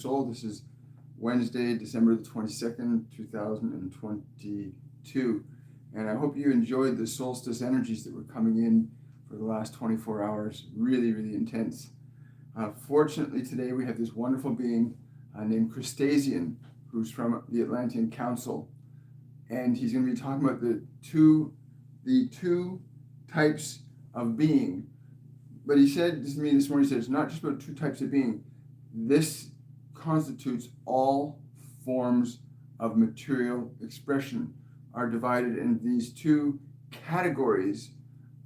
Soul. This is Wednesday, December the 22nd, 2022. And I hope you enjoyed the solstice energies that were coming in for the last 24 hours. Really, really intense. Fortunately, today we have this wonderful being named Kristasien, who's from the Atlantean Council. And he's going to be talking about the two types of being. But he said to me this morning, he said, it's not just about two types of being. This constitutes all forms of material expression are divided into these two categories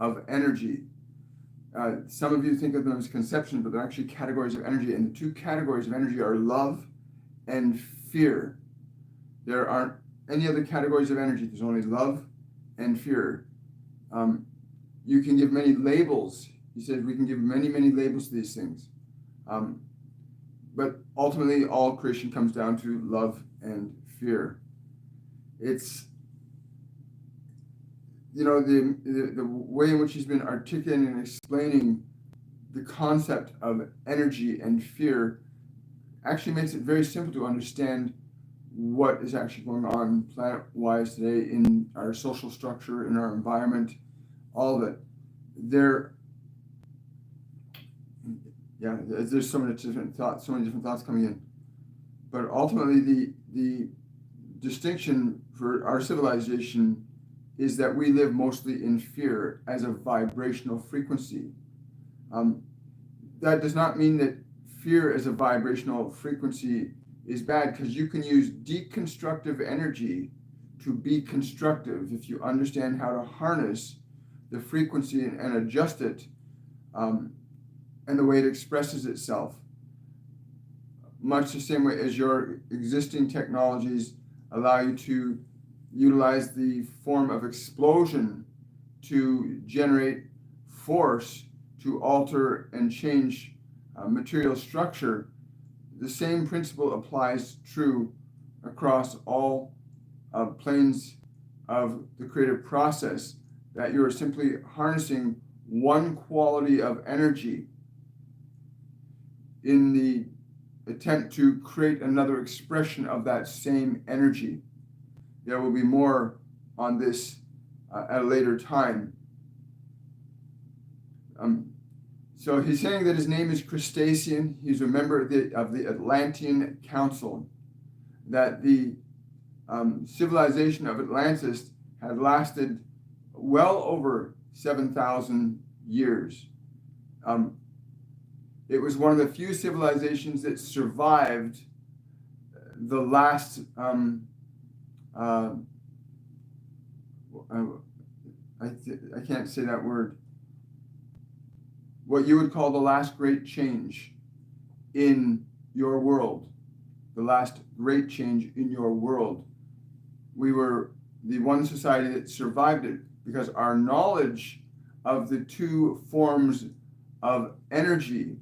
of energy. Some of you think of them as conception, but they're actually categories of energy. And the two categories of energy are love and fear. There aren't any other categories of energy. There's only love and fear. You can give many labels. He said we can give many, many labels to these things. But ultimately, all creation comes down to love and fear. It's, the way in which he's been articulating and explaining the concept of energy and fear actually makes it very simple to understand what is actually going on planet-wise today in our social structure, in our environment, all of it. There's so many different thoughts coming in. But ultimately, the distinction for our civilization is that we live mostly in fear as a vibrational frequency. That does not mean that fear as a vibrational frequency is bad, because you can use deconstructive energy to be constructive if you understand how to harness the frequency and adjust it. And the way it expresses itself. Much the same way as your existing technologies allow you to utilize the form of explosion to generate force to alter and change material structure. The same principle applies true across all planes of the creative process, that you are simply harnessing one quality of energy in the attempt to create another expression of that same energy. There will be more on this at a later time. So he's saying that his name is Kristasien. He's a member of the Atlantean Council, that the civilization of Atlantis had lasted well over 7,000 years. It was one of the few civilizations that survived the last, I can't say that word, what you would call the last great change in your world. The last great change in your world. We were the one society that survived it because our knowledge of the two forms of energy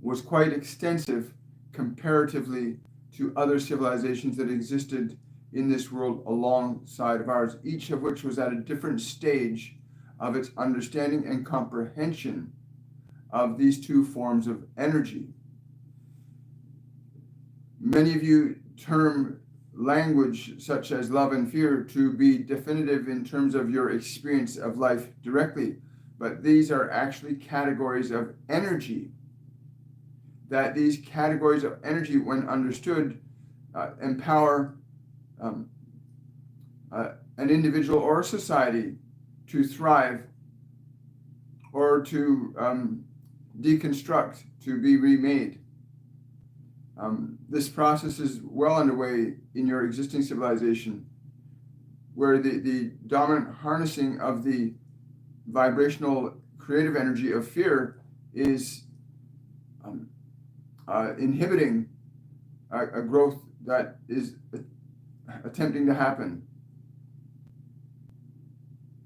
was quite extensive comparatively to other civilizations that existed in this world alongside of ours, each of which was at a different stage of its understanding and comprehension of these two forms of energy. Many of you term language such as love and fear to be definitive in terms of your experience of life directly, but these are actually categories of energy. That these categories of energy, when understood, empower an individual or a society to thrive or to deconstruct, to be remade. This process is well underway in your existing civilization, where the dominant harnessing of the vibrational creative energy of fear is inhibiting a growth that is attempting to happen.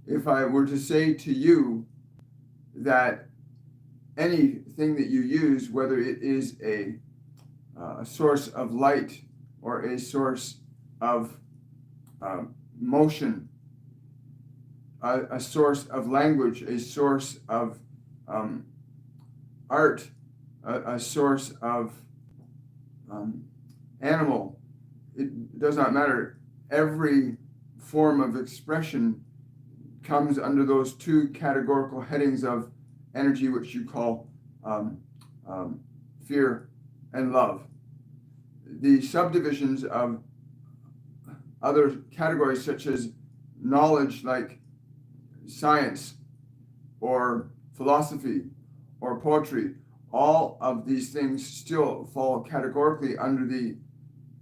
If I were to say to you that anything that you use, whether it is a source of light or a source of motion, a source of language, a source of art, a source of animal. It does not matter. Every form of expression comes under those two categorical headings of energy, which you call fear and love. The subdivisions of other categories, such as knowledge, like science or philosophy or poetry, all of these things still fall categorically under the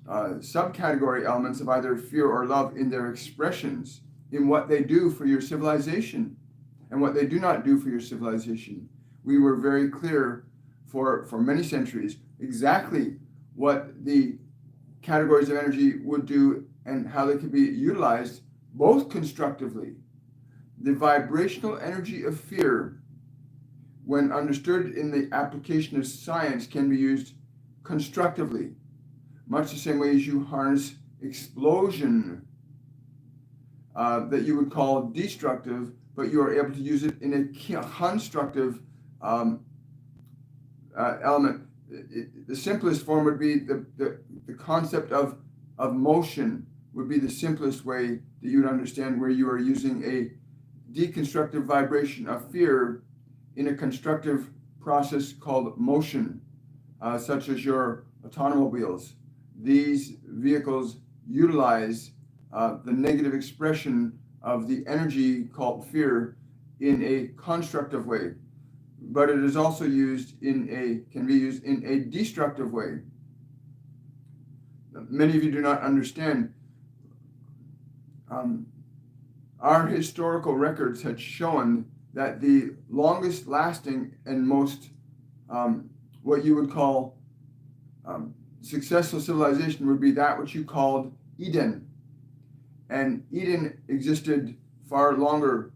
subcategory elements of either fear or love in their expressions, in what they do for your civilization and what they do not do for your civilization. We were very clear for many centuries exactly what the categories of energy would do and how they could be utilized, both constructively. The vibrational energy of fear, when understood in the application of science, can be used constructively, much the same way as you harness explosion that you would call destructive, but you are able to use it in a constructive element. The simplest form would be the concept of motion would be the simplest way that you would understand, where you are using a deconstructive vibration of fear in a constructive process called motion, such as your automobiles. These vehicles utilize the negative expression of the energy called fear in a constructive way, but it is also can be used in a destructive way. Many of you do not understand. Our historical records had shown that the longest lasting and most what you would call successful civilization would be that which you called Eden. And Eden existed far longer,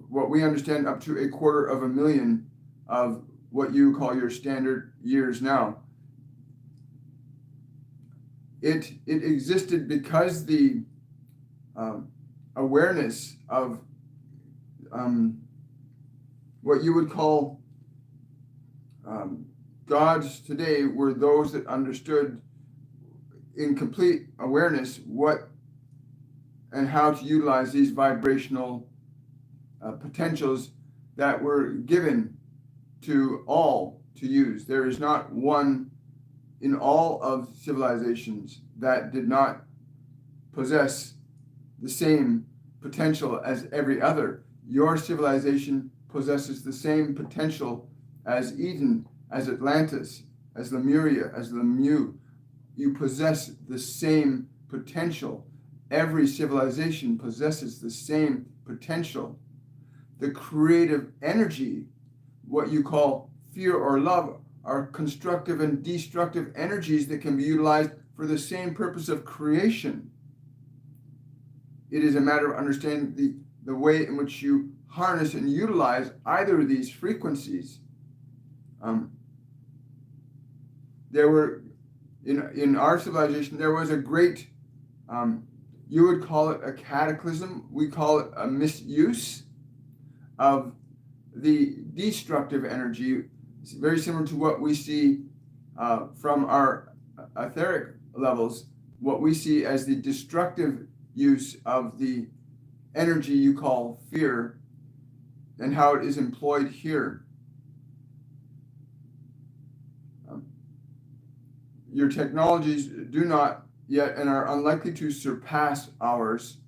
what we understand, up to 250,000 of what you call your standard years now. It existed because the awareness of what you would call gods today were those that understood in complete awareness what and how to utilize these vibrational potentials that were given to all to use. There is not one in all of civilizations that did not possess the same potential as every other. Your civilization possesses the same potential as Eden, as Atlantis, as Lemuria, as Lemieux. You possess the same potential. Every civilization possesses the same potential. The creative energy, what you call fear or love, are constructive and destructive energies that can be utilized for the same purpose of creation. It is a matter of understanding the way in which you harness and utilize either of these frequencies. There were, in our civilization, there was a great, you would call it a cataclysm, we call it a misuse of the destructive energy. It's very similar to what we see from our etheric levels, what we see as the destructive use of the energy you call fear and how it is employed here. Your technologies do not yet and are unlikely to surpass ours,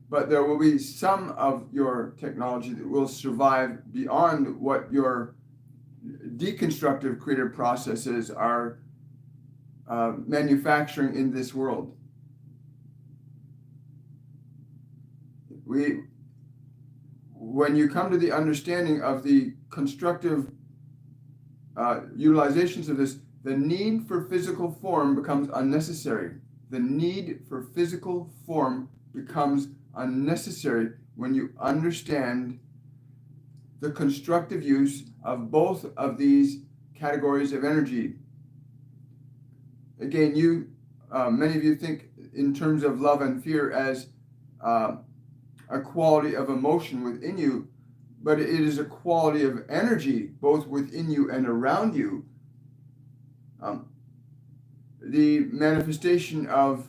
but there will be some of your technology that will survive beyond what your deconstructive creative processes are manufacturing in this world. When you come to the understanding of the constructive utilizations of this, the need for physical form becomes unnecessary. The need for physical form becomes unnecessary when you understand the constructive use of both of these categories of energy. Again, many of you think in terms of love and fear as a quality of emotion within you, but it is a quality of energy both within you and around you. the manifestation of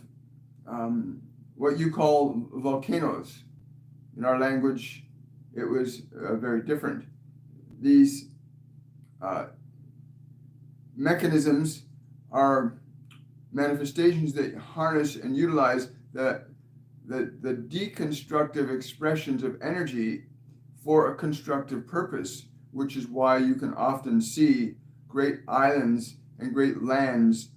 what you call volcanoes. In our language, it was very different. These mechanisms are manifestations that harness and utilize the deconstructive expressions of energy for a constructive purpose, which is why you can often see great islands and great lands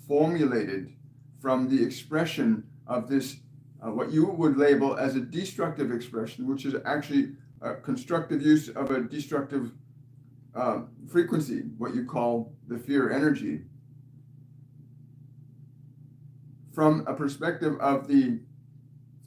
formulated from the expression of this, what you would label as a destructive expression, which is actually a constructive use of a destructive frequency, what you call the fear energy. From a perspective of the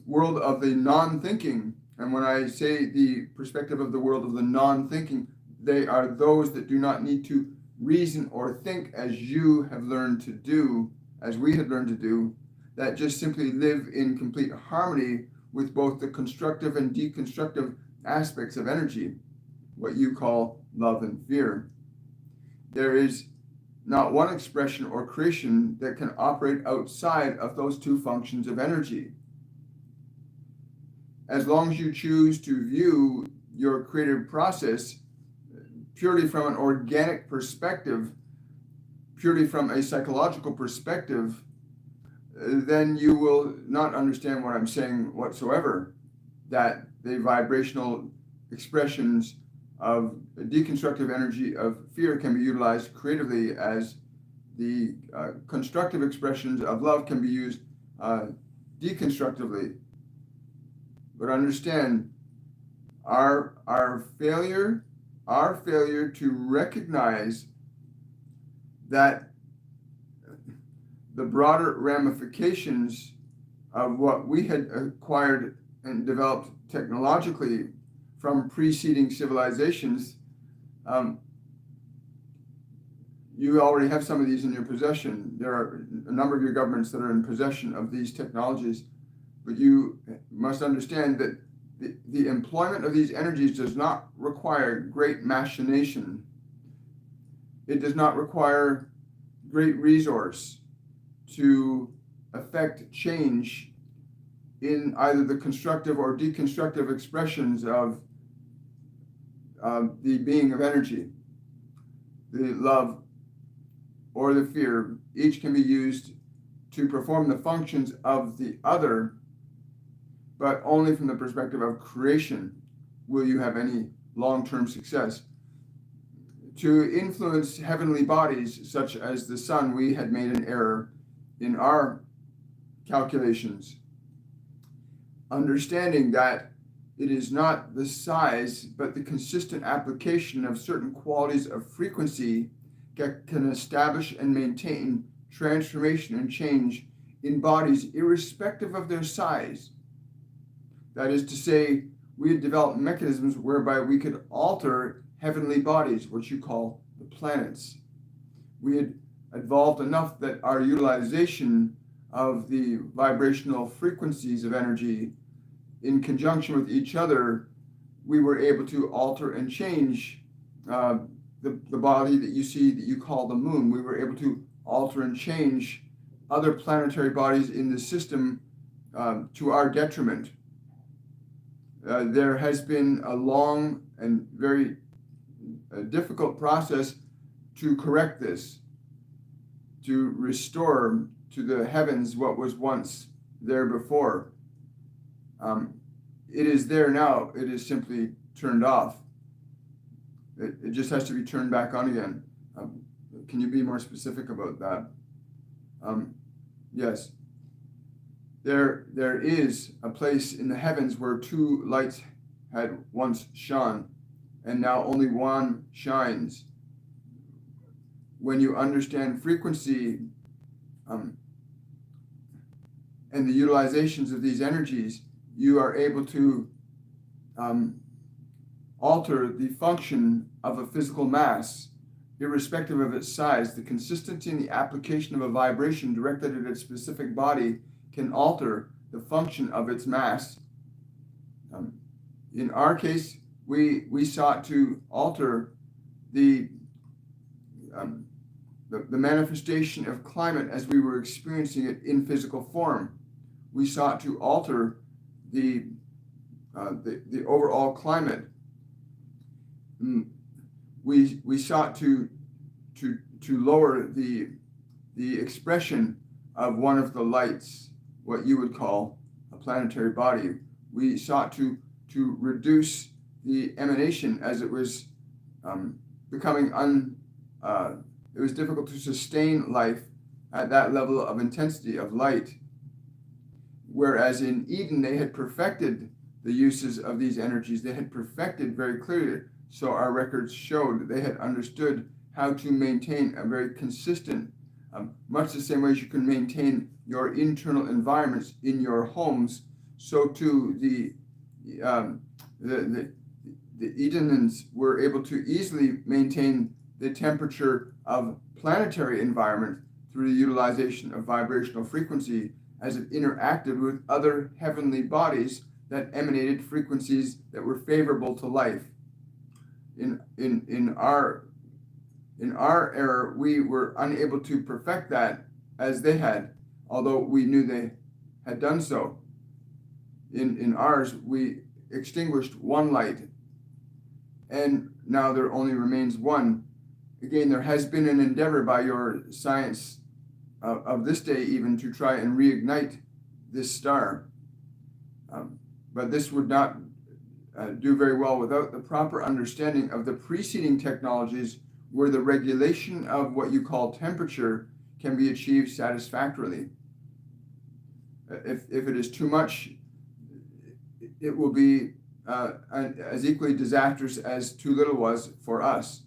world of the non-thinking, and when I say the perspective of the world of the non-thinking, they are those that do not need to reason or think as you have learned to do, as we had learned to do, that just simply live in complete harmony with both the constructive and deconstructive aspects of energy, what you call love and fear. There is not one expression or creation that can operate outside of those two functions of energy. As long as you choose to view your creative process purely from an organic perspective, purely from a psychological perspective, then you will not understand what I'm saying whatsoever, that the vibrational expressions of deconstructive energy of fear can be utilized creatively, as the constructive expressions of love can be used deconstructively. But understand, our failure to recognize that the broader ramifications of what we had acquired and developed technologically from preceding civilizations, you already have some of these in your possession. There are a number of your governments that are in possession of these technologies, but you must understand that the employment of these energies does not require great machination. It does not require great resource to affect change in either the constructive or deconstructive expressions of the being of energy. The love or the fear, each can be used to perform the functions of the other, but only from the perspective of creation will you have any long-term success. To influence heavenly bodies such as the sun, we had made an error in our calculations, understanding that it is not the size, but the consistent application of certain qualities of frequency that can establish and maintain transformation and change in bodies irrespective of their size. That is to say, we had developed mechanisms whereby we could alter heavenly bodies, what you call the planets. We had evolved enough that our utilization of the vibrational frequencies of energy in conjunction with each other, we were able to alter and change the body that you see that you call the moon. We were able to alter and change other planetary bodies in the system to our detriment. There has been a long and very difficult process to correct this, to restore to the heavens what was once there before. It is there now. It is simply turned off. It just has to be turned back on again. Can you be more specific about that? Yes. There is a place in the heavens where two lights had once shone, and now only one shines. When you understand frequency and the utilizations of these energies, you are able to alter the function of a physical mass, irrespective of its size. The consistency in the application of a vibration directed at its specific body can alter the function of its mass. In our case, we sought to alter the the manifestation of climate as we were experiencing it in physical form. We sought to alter the overall climate. We sought to lower the expression of one of the lights, what you would call a planetary body. We sought to reduce the emanation as it was becoming it was difficult to sustain life at that level of intensity of light. Whereas in Eden, they had perfected the uses of these energies. They had perfected very clearly. So our records showed that they had understood how to maintain a very consistent, much the same way as you can maintain your internal environments in your homes, so too the Edenians were able to easily maintain the temperature of planetary environment through the utilization of vibrational frequency as it interacted with other heavenly bodies that emanated frequencies that were favorable to life. In our era, we were unable to perfect that as they had, although we knew they had done so. In ours, we extinguished one light, and now there only remains one. Again, there has been an endeavor by your science of this day even to try and reignite this star. But this would not do very well without the proper understanding of the preceding technologies where the regulation of what you call temperature can be achieved satisfactorily. If it is too much, it will be as equally disastrous as too little was for us.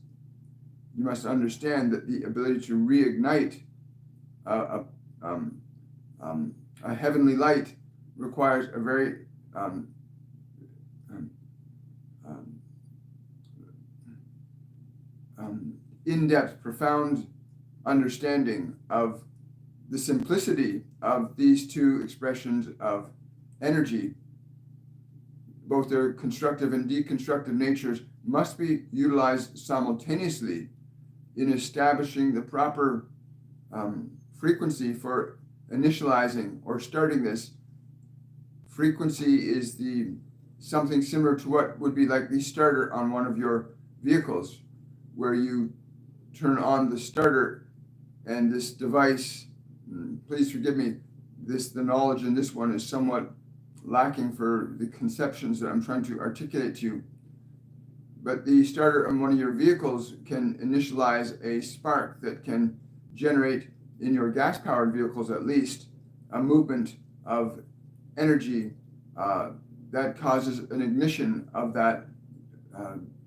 You must understand that the ability to reignite a heavenly light requires a very in-depth, profound understanding of the simplicity of these two expressions of energy. Both their constructive and deconstructive natures must be utilized simultaneously in establishing the proper frequency for initializing or starting this. Frequency is something similar to what would be like the starter on one of your vehicles, where you turn on the starter and this device, please forgive me, the knowledge in this one is somewhat lacking for the conceptions that I'm trying to articulate to you. But the starter on one of your vehicles can initialize a spark that can generate, in your gas-powered vehicles at least, a movement of energy that causes an ignition of that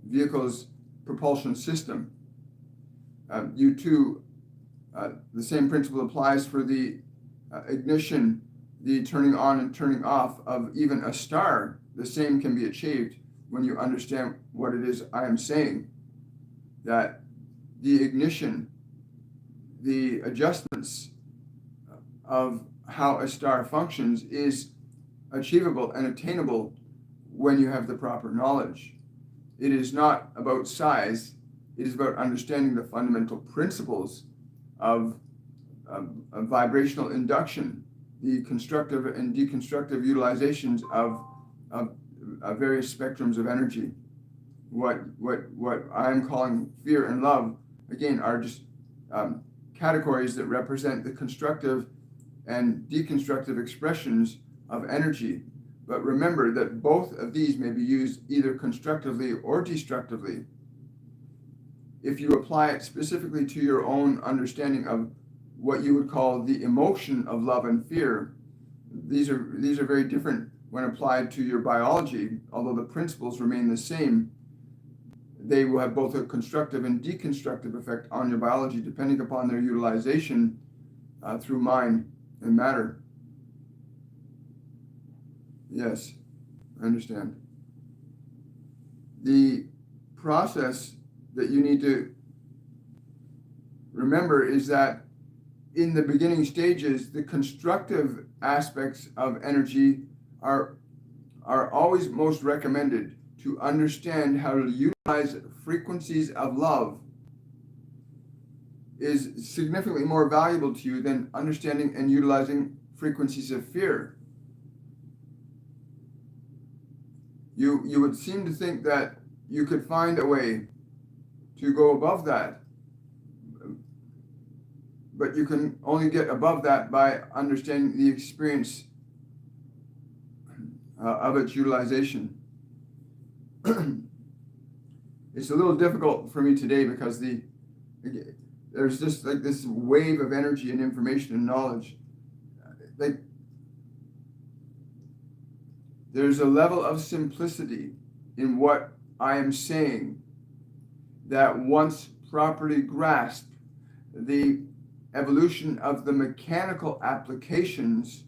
vehicle's propulsion system. The same principle applies for the ignition, the turning on and turning off of even a star. The same can be achieved when you understand what it is I am saying, that the ignition, the adjustments of how a star functions is achievable and attainable when you have the proper knowledge. It is not about size, it is about understanding the fundamental principles of vibrational induction, the constructive and deconstructive utilizations of various spectrums of energy. What I'm calling fear and love, again, are just categories that represent the constructive and deconstructive expressions of energy. But remember that both of these may be used either constructively or destructively. If you apply it specifically to your own understanding of what you would call the emotion of love and fear, these are very different when applied to your biology. Although the principles remain the same, they will have both a constructive and deconstructive effect on your biology depending upon their utilization through mind and matter. Yes, I understand. The process that you need to remember is that in the beginning stages, the constructive aspects of energy are always most recommended to understand how to utilize frequencies of love is significantly more valuable to you than understanding and utilizing frequencies of fear. You would seem to think that you could find a way to go above that, but you can only get above that by understanding the experience of its utilization. It's a little difficult for me today because there's just like this wave of energy and information and knowledge. Like, there's a level of simplicity in what I am saying that once properly grasped, the evolution of the mechanical applications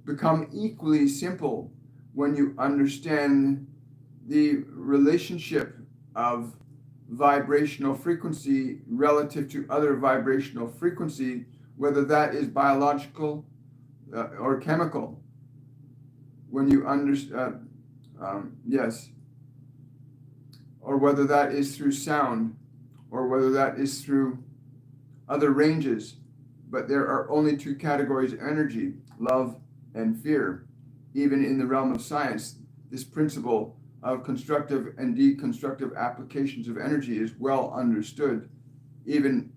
become equally simple when you understand the relationship of vibrational frequency relative to other vibrational frequency, whether that is biological or chemical. When you understand, yes, or whether that is through sound, or whether that is through other ranges. But there are only two categories of energy, love and fear. Even in the realm of science, this principle of constructive and deconstructive applications of energy is well understood, even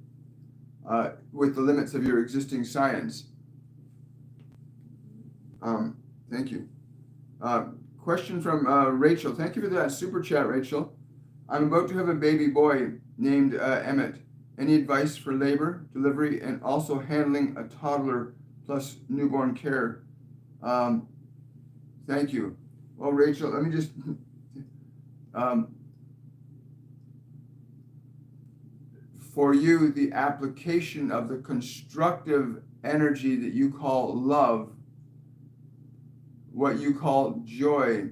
with the limits of your existing science. Thank you. Question from Rachel. Thank you for that super chat, Rachel. I'm about to have a baby boy named Emmett. Any advice for labor, delivery, and also handling a toddler plus newborn care? Thank you. Well, Rachel, let me just for you, the application of the constructive energy that you call love, what you call joy,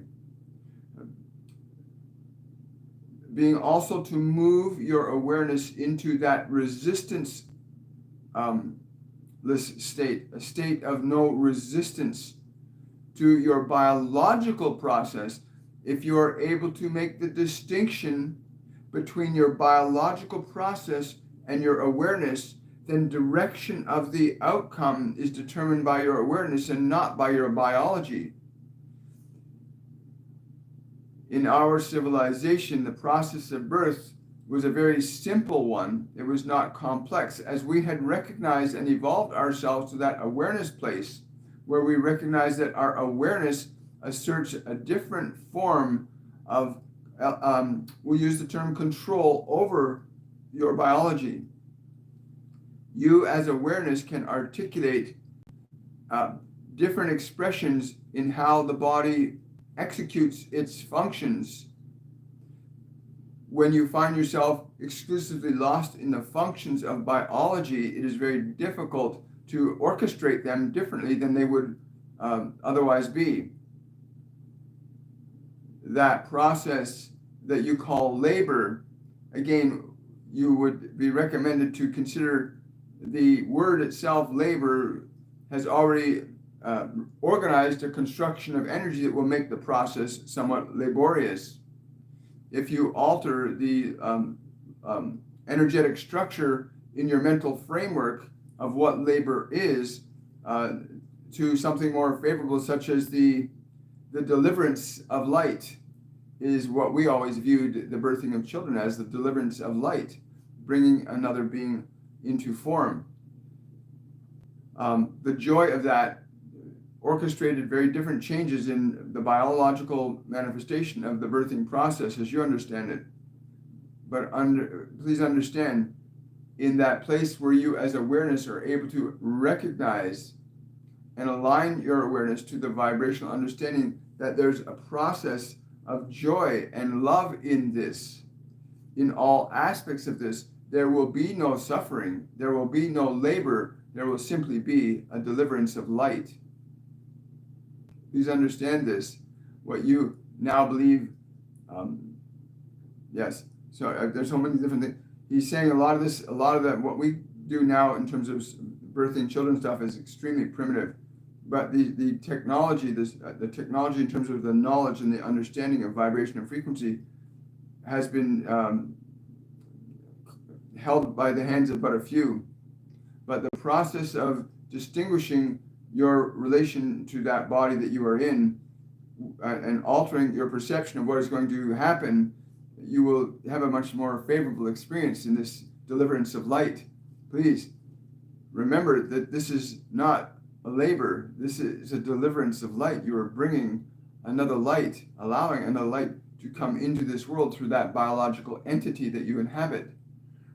being also to move your awareness into that resistance state, a state of no resistance to your biological process. If you are able to make the distinction between your biological process and your awareness, then direction of the outcome is determined by your awareness and not by your biology. In our civilization, the process of birth was a very simple one. It was not complex, as we had recognized and evolved ourselves to that awareness place where we recognize that our awareness asserts a different form of, we'll use the term control over your biology. You as awareness can articulate different expressions in how the body executes its functions. When you find yourself exclusively lost in the functions of biology, it is very difficult to orchestrate them differently than they would otherwise be. That process that you call labor, again, you would be recommended to consider the word itself, labor, has already organized a construction of energy that will make the process somewhat laborious. If you alter the energetic structure in your mental framework of what labor is to something more favorable, such as the deliverance of light, is what we always viewed the birthing of children as, the deliverance of light, bringing another being into form. The joy of that orchestrated very different changes in the biological manifestation of the birthing process as you understand it. But please understand, in that place where you as awareness are able to recognize and align your awareness to the vibrational understanding that there's a process of joy and love in this, in all aspects of this, there will be no suffering, there will be no labor, there will simply be a deliverance of light. Please understand this, what you now believe. Yes, so there's so many different things. He's saying a lot of that, what we do now in terms of birthing children stuff is extremely primitive. But the technology, the technology in terms of the knowledge and the understanding of vibration and frequency has been held by the hands of but a few. But the process of distinguishing your relation to that body that you are in and altering your perception of what is going to happen, you will have a much more favorable experience in this deliverance of light. Please remember that this is not a labor. This is a deliverance of light. You are bringing another light, allowing another light to come into this world through that biological entity that you inhabit.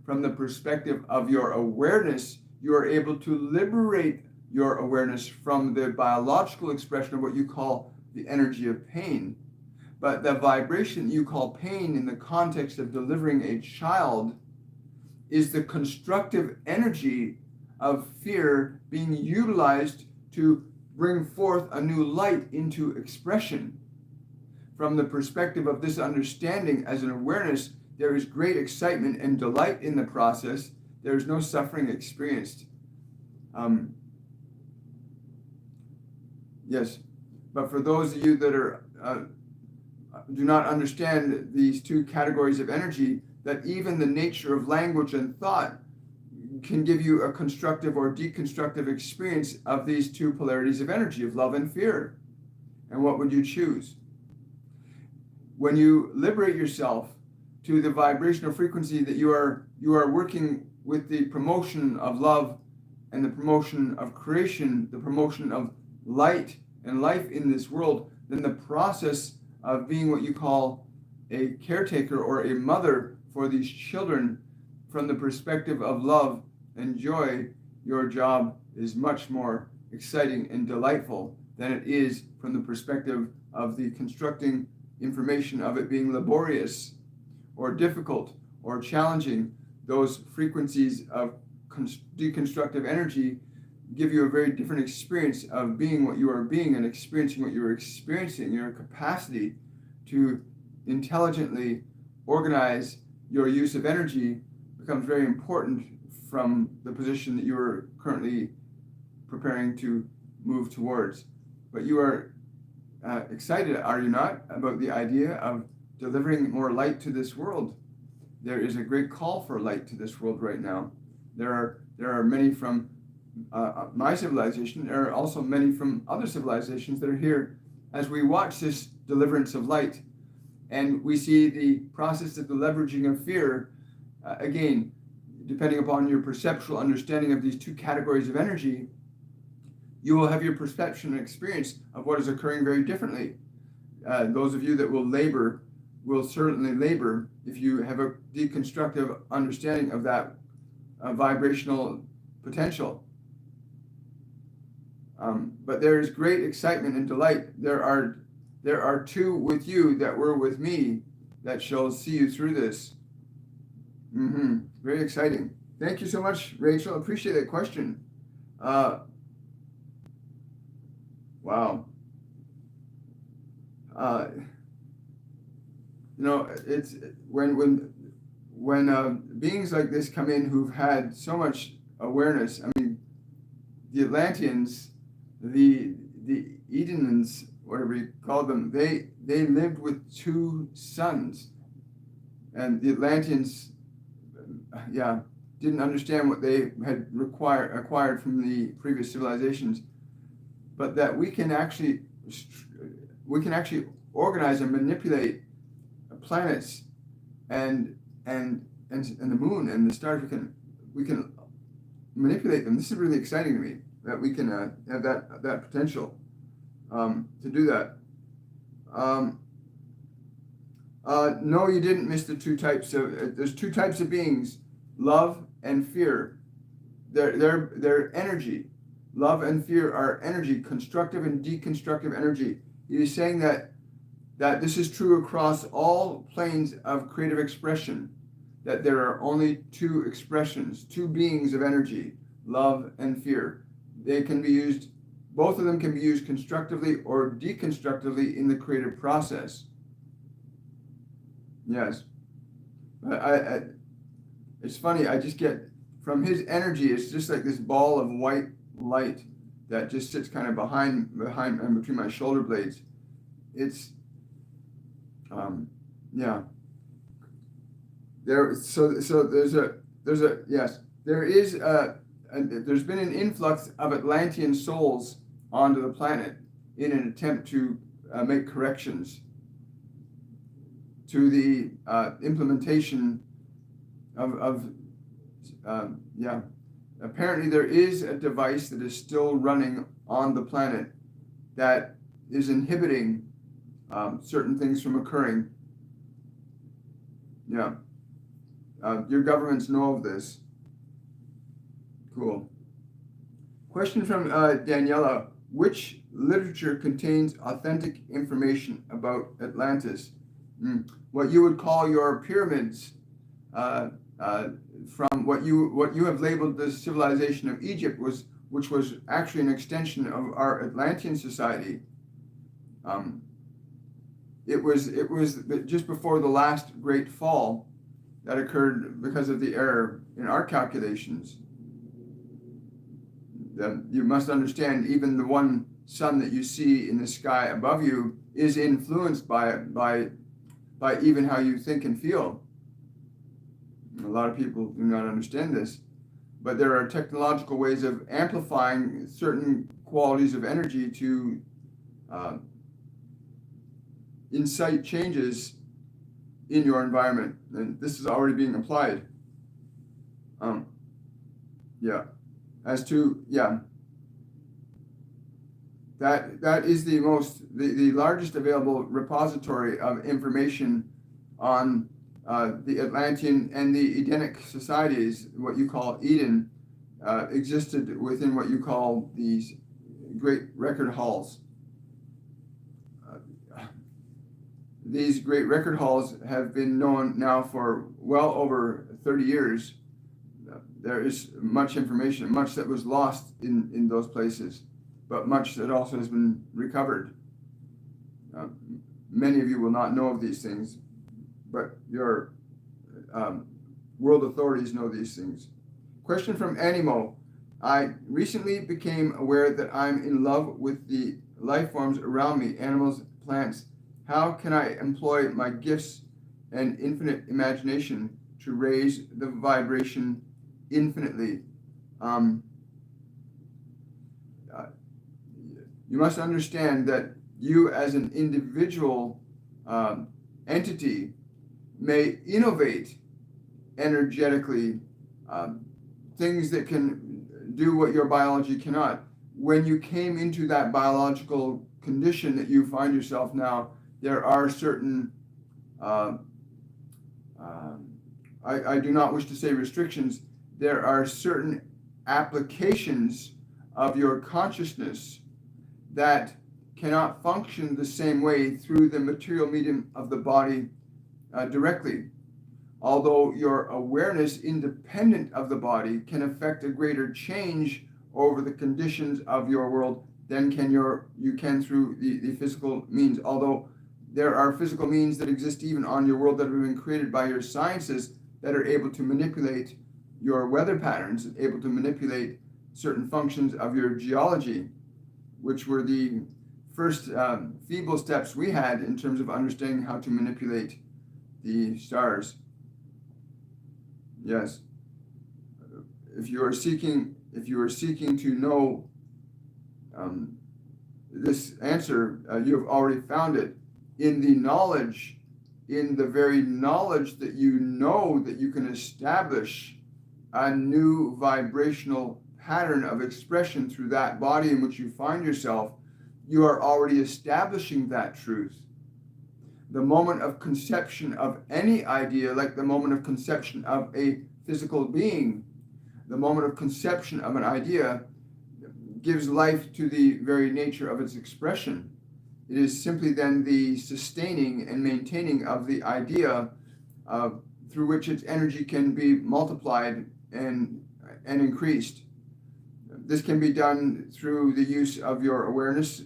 From the perspective of your awareness, you are able to liberate your awareness from the biological expression of what you call the energy of pain. But the vibration you call pain in the context of delivering a child is the constructive energy of fear being utilized to bring forth a new light into expression. From the perspective of this understanding as an awareness, there is great excitement and delight in the process. There is no suffering experienced. Yes, but for those of you that are do not understand these two categories of energy, that even the nature of language and thought can give you a constructive or deconstructive experience of these two polarities of energy, of love and fear. And what would you choose? When you liberate yourself to the vibrational frequency that you are working with the promotion of love and the promotion of creation, the promotion of light and life in this world, then the process of being what you call a caretaker or a mother for these children from the perspective of love and joy, your job is much more exciting and delightful than it is from the perspective of the constructing information of it being laborious or difficult or challenging. Those frequencies of deconstructive energy give you a very different experience of being what you are being and experiencing what you are experiencing. Your capacity to intelligently organize your use of energy becomes very important from the position that you are currently preparing to move towards. But you are excited, are you not, about the idea of delivering more light to this world? There is a great call for light to this world right now. There are many from my civilization. There are also many from other civilizations that are here as we watch this deliverance of light, and we see the process of the leveraging of fear. Again, depending upon your perceptual understanding of these two categories of energy, you will have your perception and experience of what is occurring very differently. Those of you that will labor will certainly labor if you have a deconstructive understanding of that vibrational potential. But there is great excitement and delight. There are two with you that were with me that shall see you through this. Very exciting. Thank you so much, Rachel. Appreciate that question. Wow. It's when beings like this come in who've had so much awareness. I mean, the Atlanteans, the Edenians, whatever you call them, they lived with two suns, and the Atlanteans, didn't understand what they had acquired from the previous civilizations, but that we can actually organize and manipulate planets and the moon and the stars. We can manipulate them. This is really exciting to me that we can have that potential to do that. No, you didn't miss the two types of. There's two types of beings: love and fear. They're energy. Love and fear are energy, constructive and deconstructive energy. He's saying that this is true across all planes of creative expression, that there are only two expressions, two beings of energy, love and fear. They can be used, both of them can be used constructively or deconstructively in the creative process. Yes. It's funny, I just get, from his energy, it's just like this ball of white light that just sits kind of behind and between my shoulder blades. It's so there's there's been an influx of Atlantean souls onto the planet in an attempt to make corrections to the implementation of apparently there is a device that is still running on the planet that is inhibiting certain things from occurring. Yeah. Your governments know of this. Cool. Question from Daniela. Which literature contains authentic information about Atlantis? What you would call your pyramids, from what you have labeled the civilization of Egypt, which was actually an extension of our Atlantean society. It was just before the last great fall that occurred because of the error in our calculations. You must understand, even the one sun that you see in the sky above you is influenced by even how you think and feel. A lot of people do not understand this, but there are technological ways of amplifying certain qualities of energy to incite changes in your environment, and this is already being applied. That is the largest available repository of information on the Atlantean and the Edenic societies. What you call Eden existed within what you call these great record halls. These great record halls have been known now for well over 30 years. There is much information, much that was lost in those places, but much that also has been recovered. Many of you will not know of these things, but your world authorities know these things. Question from Animo. I recently became aware that I'm in love with the life forms around me, animals, plants. How can I employ my gifts and infinite imagination to raise the vibration infinitely? You must understand that you as an individual entity may innovate energetically things that can do what your biology cannot. When you came into that biological condition that you find yourself now, there are certain, I do not wish to say restrictions, there are certain applications of your consciousness that cannot function the same way through the material medium of the body directly. Although your awareness independent of the body can affect a greater change over the conditions of your world than you can through the physical means. Although there are physical means that exist even on your world that have been created by your sciences that are able to manipulate your weather patterns, able to manipulate certain functions of your geology, which were the first feeble steps we had in terms of understanding how to manipulate the stars. Yes. If you are seeking to know this answer, you have already found it in the very knowledge that you know that you can establish a new vibrational pattern of expression through that body in which you find yourself. You are already establishing that truth. The moment of conception of any idea, like the moment of conception of a physical being, the moment of conception of an idea gives life to the very nature of its expression. It is simply then the sustaining and maintaining of the idea through which its energy can be multiplied and increased. This can be done through the use of your awareness,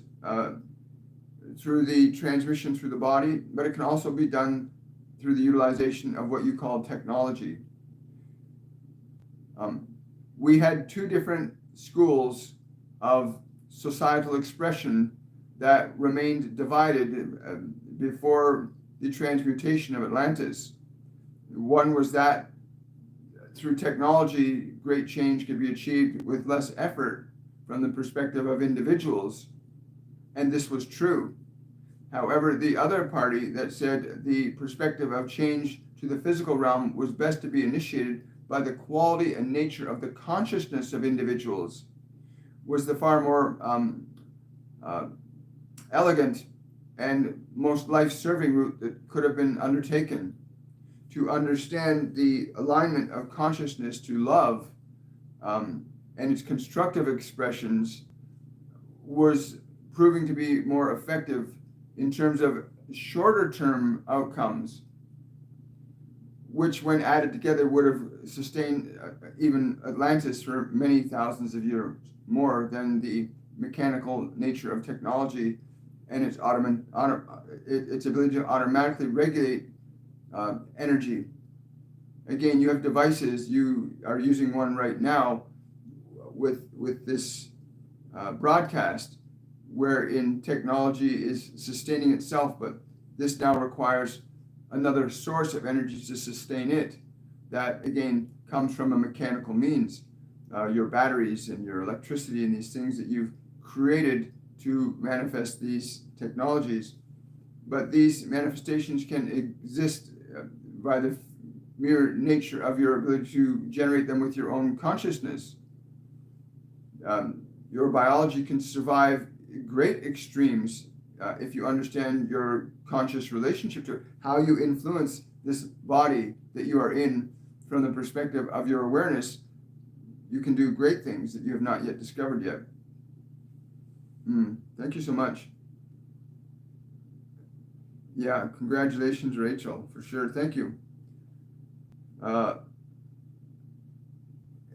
through the transmission through the body, but it can also be done through the utilization of what you call technology. We had two different schools of societal expression that remained divided before the transmutation of Atlantis. One was that through technology, great change could be achieved with less effort from the perspective of individuals, and this was true. However, the other party that said the perspective of change to the physical realm was best to be initiated by the quality and nature of the consciousness of individuals was the far more elegant and most life-serving route that could have been undertaken. To understand the alignment of consciousness to love and its constructive expressions was proving to be more effective in terms of shorter-term outcomes, which when added together would have sustained even Atlantis for many thousands of years more than the mechanical nature of technology and its ability to automatically regulate energy. Again, you have devices. You are using one right now with this broadcast, wherein technology is sustaining itself, but this now requires another source of energy to sustain it. That again comes from a mechanical means, your batteries and your electricity and these things that you've created to manifest these technologies. But these manifestations can exist by the mere nature of your ability to generate them with your own consciousness. Your biology can survive great extremes if you understand your conscious relationship to it, how you influence this body that you are in from the perspective of your awareness. You can do great things that you have not yet discovered yet. Thank you so much. Yeah, congratulations, Rachel, for sure. Thank you.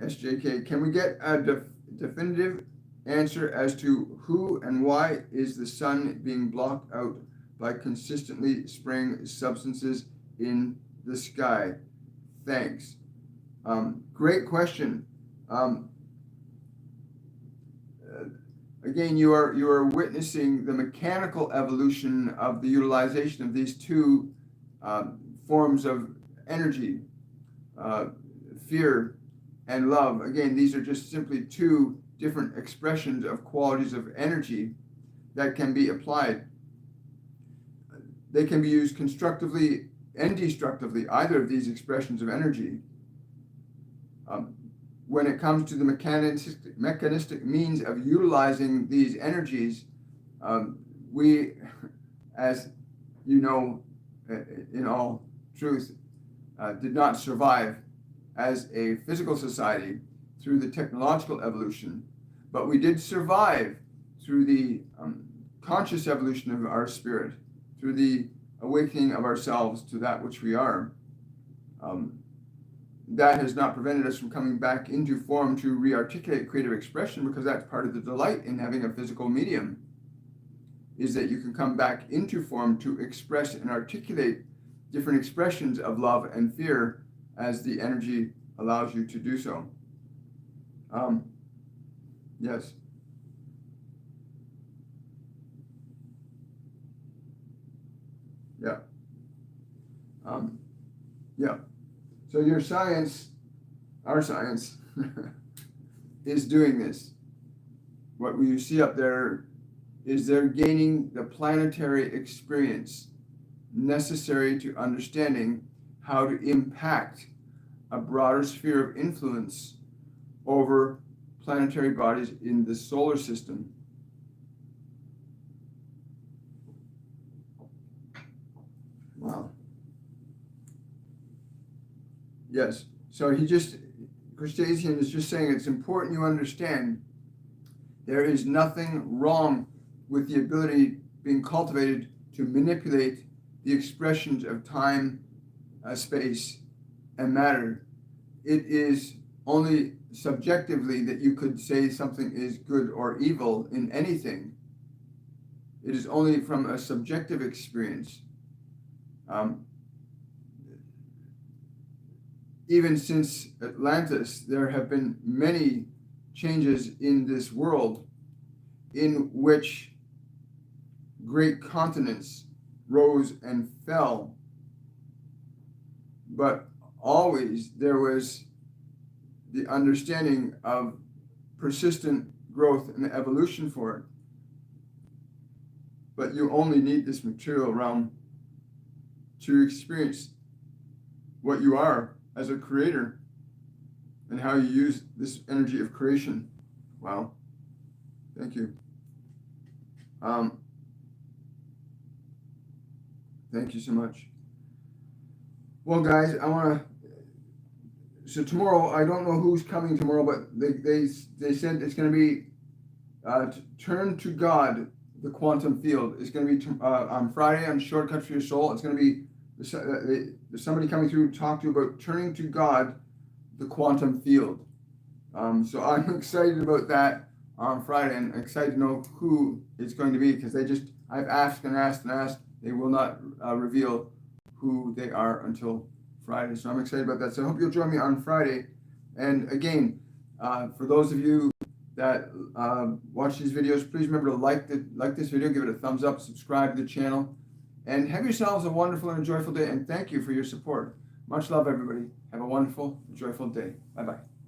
SJK, can we get a definitive answer as to who and why is the sun being blocked out by consistently spraying substances in the sky? Thanks. Great question. Again, you are witnessing the mechanical evolution of the utilization of these two forms of energy, fear and love. Again, these are just simply two different expressions of qualities of energy that can be applied. They can be used constructively and destructively, either of these expressions of energy. When it comes to the mechanistic means of utilizing these energies, we, as you know, in all truth, did not survive as a physical society through the technological evolution, but we did survive through the conscious evolution of our spirit, through the awakening of ourselves to that which we are. That has not prevented us from coming back into form to re-articulate creative expression, because that's part of the delight in having a physical medium, is that you can come back into form to express and articulate different expressions of love and fear as the energy allows you to do so. Yes. Yeah. Yeah. So your science, our science, is doing this. What you see up there is they're gaining the planetary experience necessary to understanding how to impact a broader sphere of influence over planetary bodies in the solar system. Wow. Yes. So Kristasien is just saying it's important you understand there is nothing wrong with the ability being cultivated to manipulate the expressions of time, space, and matter. It is only subjectively that you could say something is good or evil in anything. It is only from a subjective experience. Even since Atlantis, there have been many changes in this world in which great continents rose and fell, but always there was the understanding of persistent growth and evolution for it. But you only need this material realm to experience what you are as a creator and how you use this energy of creation. Wow. Thank you. Thank you so much. Well, guys, so tomorrow, I don't know who's coming tomorrow, but they said it's going to be Turn to God, the Quantum Field. It's going to be on Friday on Shortcut for Your Soul. It's going to be there's somebody coming through to talk to you about turning to God, the Quantum Field. So I'm excited about that on Friday, and excited to know who it's going to be, because I've asked and asked and asked. They will not reveal who they are until Friday. So I'm excited about that. So I hope you'll join me on Friday. And again, for those of you that watch these videos, please remember to like this video, give it a thumbs up, subscribe to the channel, and have yourselves a wonderful and joyful day. And thank you for your support. Much love, everybody. Have a wonderful, joyful day. Bye-bye.